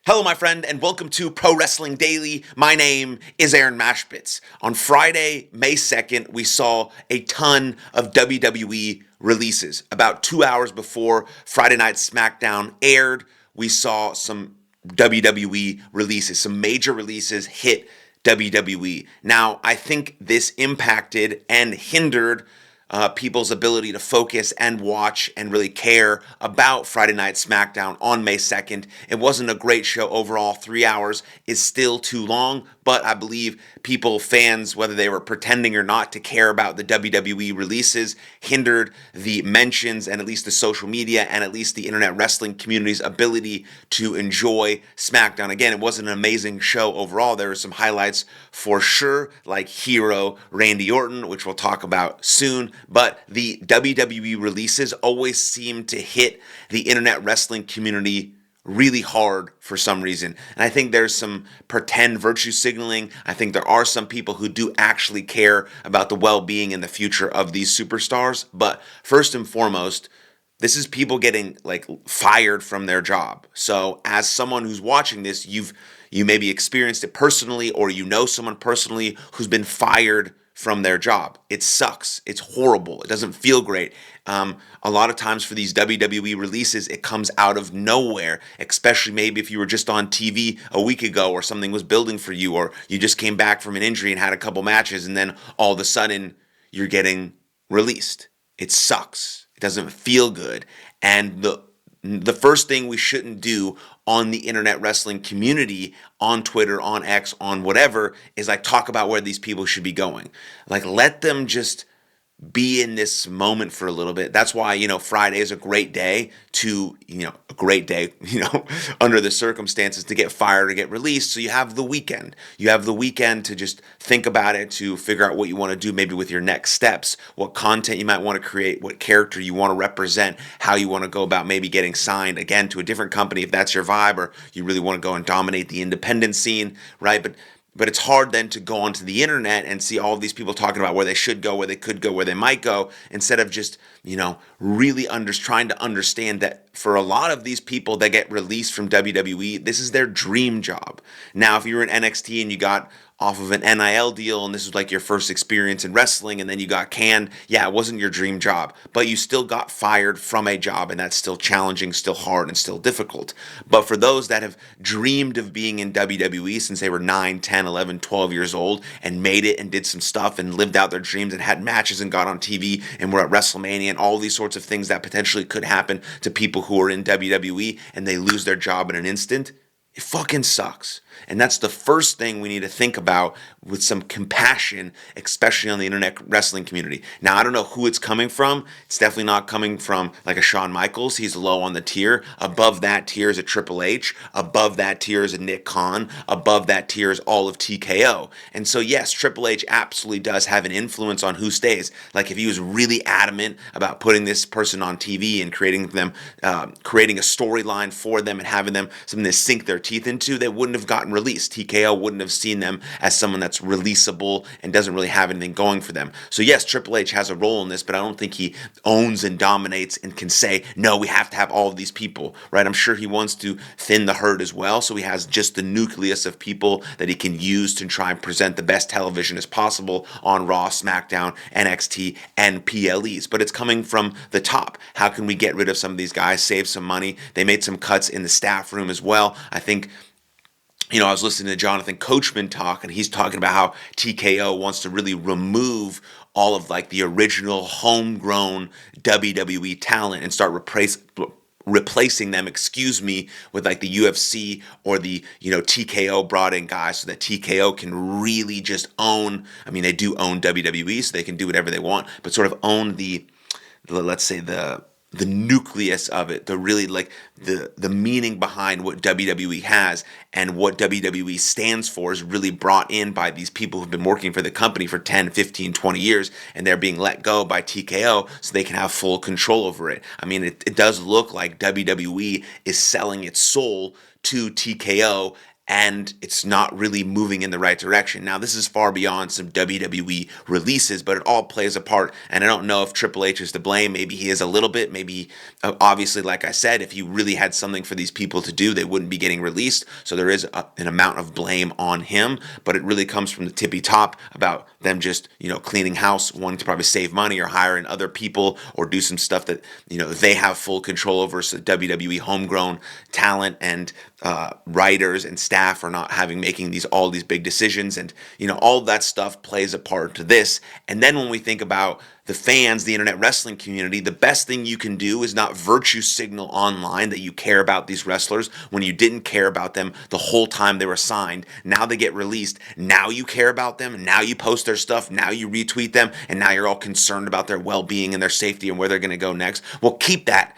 Hello, my friend, and welcome to Pro Wrestling Daily. My name is Aaron Machbitz. On Friday, May 2nd, we saw a ton of WWE releases. About 2 hours before Friday Night SmackDown aired, we saw some WWE releases, some major releases hit WWE. Now, I think this impacted and hindered people's ability to focus and watch and really care about Friday Night SmackDown on May 2nd. It wasn't a great show overall. 3 hours is still too long, but I believe people, fans, whether they were pretending or not to care about the WWE releases, hindered the mentions and at least the social media and at least the internet wrestling community's ability to enjoy SmackDown. Again, it wasn't an amazing show overall. There were some highlights for sure, like Hero Randy Orton, which we'll talk about soon. But the WWE releases always seem to hit the internet wrestling community really hard for some reason. And I think there's some pretend virtue signaling. I think there are some people who do actually care about the well-being and the future of these superstars. But first and foremost, this is people getting fired from their job. So as someone who's watching this, you maybe experienced it personally, or you know someone personally who's been fired from their job. It sucks. It's horrible. It doesn't feel great. A lot of times for these WWE releases, it comes out of nowhere, especially maybe if you were just on TV a week ago or something was building for you, or you just came back from an injury and had a couple matches, and then all of a sudden you're getting released. It sucks. It doesn't feel good. And the first thing we shouldn't do on the internet wrestling community, on Twitter, on X, on whatever, is talk about where these people should be going. Let them just be in this moment for a little bit. That's why, Friday is a great day under the circumstances to get fired or get released. So you have the weekend. You have the weekend to just think about it, to figure out what you want to do maybe with your next steps, what content you might want to create, what character you want to represent, how you want to go about maybe getting signed again to a different company if that's your vibe, or you really want to go and dominate the independent scene, right? But it's hard then to go onto the internet and see all of these people talking about where they should go, where they could go, where they might go, instead of just, really trying to understand that for a lot of these people that get released from WWE, this is their dream job. Now, if you were in NXT and you got off of an NIL deal and this was your first experience in wrestling and then you got canned, yeah, it wasn't your dream job, but you still got fired from a job, and that's still challenging, still hard, and still difficult. But for those that have dreamed of being in WWE since they were 9, 10, 11, 12 years old and made it and did some stuff and lived out their dreams and had matches and got on TV and were at WrestleMania and all these sorts of things that potentially could happen to people who are in WWE and they lose their job in an instant, it fucking sucks. And that's the first thing we need to think about with some compassion, especially on the internet wrestling community. Now, I don't know who it's coming from. It's definitely not coming from a Shawn Michaels. He's low on the tier. Above that tier is a Triple H. Above that tier is a Nick Khan. Above that tier is all of TKO. And so, yes, Triple H absolutely does have an influence on who stays. If he was really adamant about putting this person on TV and creating a storyline for them and having them something to sink their teeth into, they wouldn't have gotten released. TKO wouldn't have seen them as someone that's releasable and doesn't really have anything going for them. So yes, Triple H has a role in this, but I don't think he owns and dominates and can say, no, we have to have all of these people, right? I'm sure he wants to thin the herd as well, so he has just the nucleus of people that he can use to try and present the best television as possible on Raw, SmackDown, NXT, and PLEs. But it's coming from the top. How can we get rid of some of these guys, save some money? They made some cuts in the staff room as well. I think I was listening to Jonathan Coachman talk, and he's talking about how TKO wants to really remove all of the original homegrown WWE talent and start replacing them, with the UFC or the TKO brought in guys, so that TKO can really just own. I mean, they do own WWE, so they can do whatever they want, but sort of own the let's say the nucleus of it, the really the meaning behind what WWE has and what WWE stands for is really brought in by these people who've been working for the company for 10, 15, 20 years, and they're being let go by TKO so they can have full control over it. I mean, it does look like WWE is selling its soul to TKO and it's not really moving in the right direction. Now, this is far beyond some WWE releases, but it all plays a part. And I don't know if Triple H is to blame. Maybe he is a little bit. Maybe, obviously, like I said, if he really had something for these people to do, they wouldn't be getting released. So there is an amount of blame on him, but it really comes from the tippy top about them just, cleaning house, wanting to probably save money or hiring other people or do some stuff that, they have full control over. So WWE homegrown talent and writers and staff are not making all these big decisions, and all that stuff plays a part to this. And then when we think about the fans, the internet wrestling community, the best thing you can do is not virtue signal online that you care about these wrestlers when you didn't care about them the whole time they were signed. Now they get released. Now you care about them. Now you post their stuff. Now you retweet them. And now you're all concerned about their well-being and their safety and where they're going to go next. Well, keep that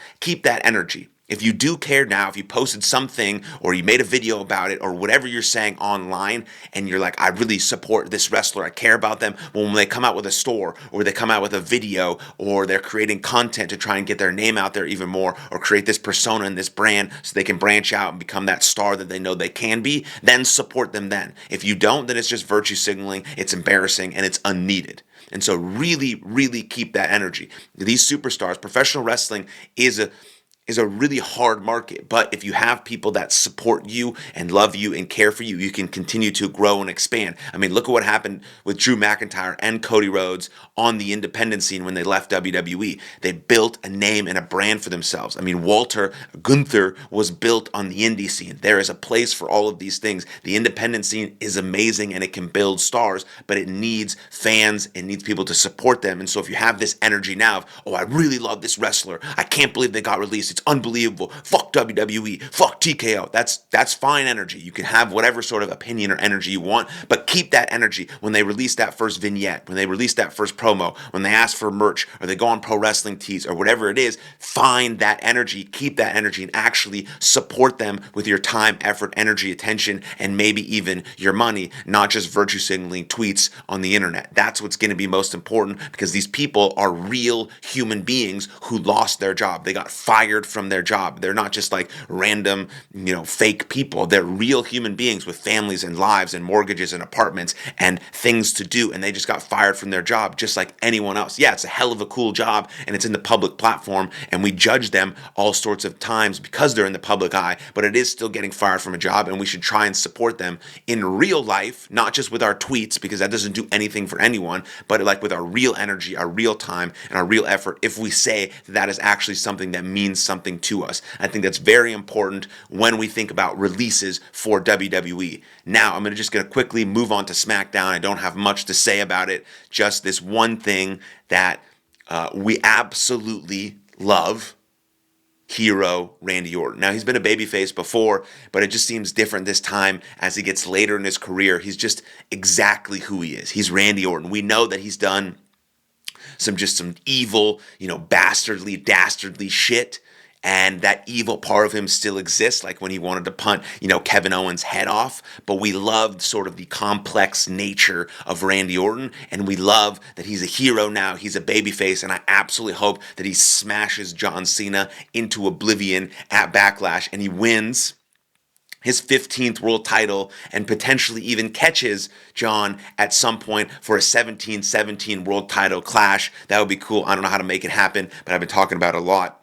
energy. If you do care now, if you posted something or you made a video about it or whatever you're saying online and you're like, I really support this wrestler, I care about them. Well, when they come out with a store or they come out with a video or they're creating content to try and get their name out there even more or create this persona and this brand so they can branch out and become that star that they know they can be, then support them then. If you don't, then it's just virtue signaling, it's embarrassing, and it's unneeded. And so really, really keep that energy. These superstars, professional wrestling is a really hard market. But if you have people that support you and love you and care for you, you can continue to grow and expand. I mean, look at what happened with Drew McIntyre and Cody Rhodes on the independent scene when they left WWE. They built a name and a brand for themselves. I mean, Gunther was built on the indie scene. There is a place for all of these things. The independent scene is amazing and it can build stars, but it needs fans, it needs people to support them. And so if you have this energy now of, oh, I really love this wrestler, I can't believe they got released, it's unbelievable, fuck WWE, fuck TKO, that's fine energy. You can have whatever sort of opinion or energy you want, but keep that energy when they release that first vignette, when they release that first promo, when they ask for merch, or they go on Pro Wrestling Tees, or whatever it is. Find that energy, keep that energy, and actually support them with your time, effort, energy, attention, and maybe even your money, not just virtue signaling tweets on the internet. That's what's going to be most important, because these people are real human beings who lost their job. They got fired from their job. They're not just like random, fake people. They're real human beings with families and lives and mortgages and apartments and things to do, and they just got fired from their job just like anyone else. Yeah, it's a hell of a cool job, and it's in the public platform, and we judge them all sorts of times because they're in the public eye, but it is still getting fired from a job, and we should try and support them in real life, not just with our tweets, because that doesn't do anything for anyone, but like with our real energy, our real time, and our real effort, if we say that is actually something that means something to us. I think that's very important when we think about releases for WWE. Now, I'm just going to quickly move on to SmackDown. I don't have much to say about it, just this one thing that we absolutely love. Hero Randy Orton. Now, he's been a babyface before, but it just seems different this time as he gets later in his career. He's just exactly who he is. He's Randy Orton. We know that he's done some evil, dastardly shit. And that evil part of him still exists, like when he wanted to punt, Kevin Owens' head off. But we loved sort of the complex nature of Randy Orton, and we love that he's a hero now. He's a babyface, and I absolutely hope that he smashes John Cena into oblivion at Backlash, and he wins his 15th world title and potentially even catches John at some point for a 17-17 world title clash. That would be cool. I don't know how to make it happen, but I've been talking about it a lot.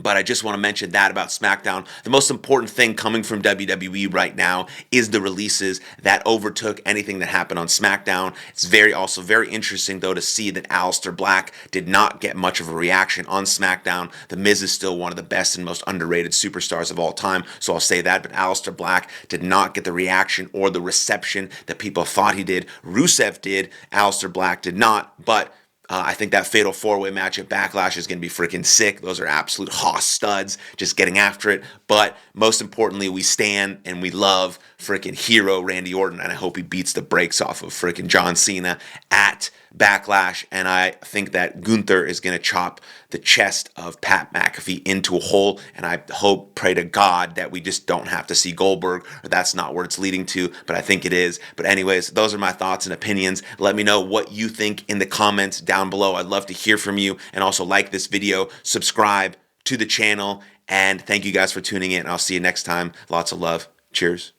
But I just want to mention that about SmackDown. The most important thing coming from WWE right now is the releases that overtook anything that happened on SmackDown. It's also very interesting, though, to see that Aleister Black did not get much of a reaction on SmackDown. The Miz is still one of the best and most underrated superstars of all time, so I'll say that. But Aleister Black did not get the reaction or the reception that people thought he did. Rusev did. Aleister Black did not, but I think that fatal four-way match at Backlash is going to be freaking sick. Those are absolute hoss studs, just getting after it. But most importantly, we stand and we love freaking hero Randy Orton, and I hope he beats the brakes off of freaking John Cena at Backlash. And I think that Gunther is going to chop the chest of Pat McAfee into a hole, and I pray to God that we just don't have to see Goldberg, or that's not where it's leading to, but I think it is. But anyways, those are my thoughts and opinions. Let me know what you think in the comments down below. I'd love to hear from you, and also like this video, subscribe to the channel, and thank you guys for tuning in. I'll see you next time. Lots of love. Cheers.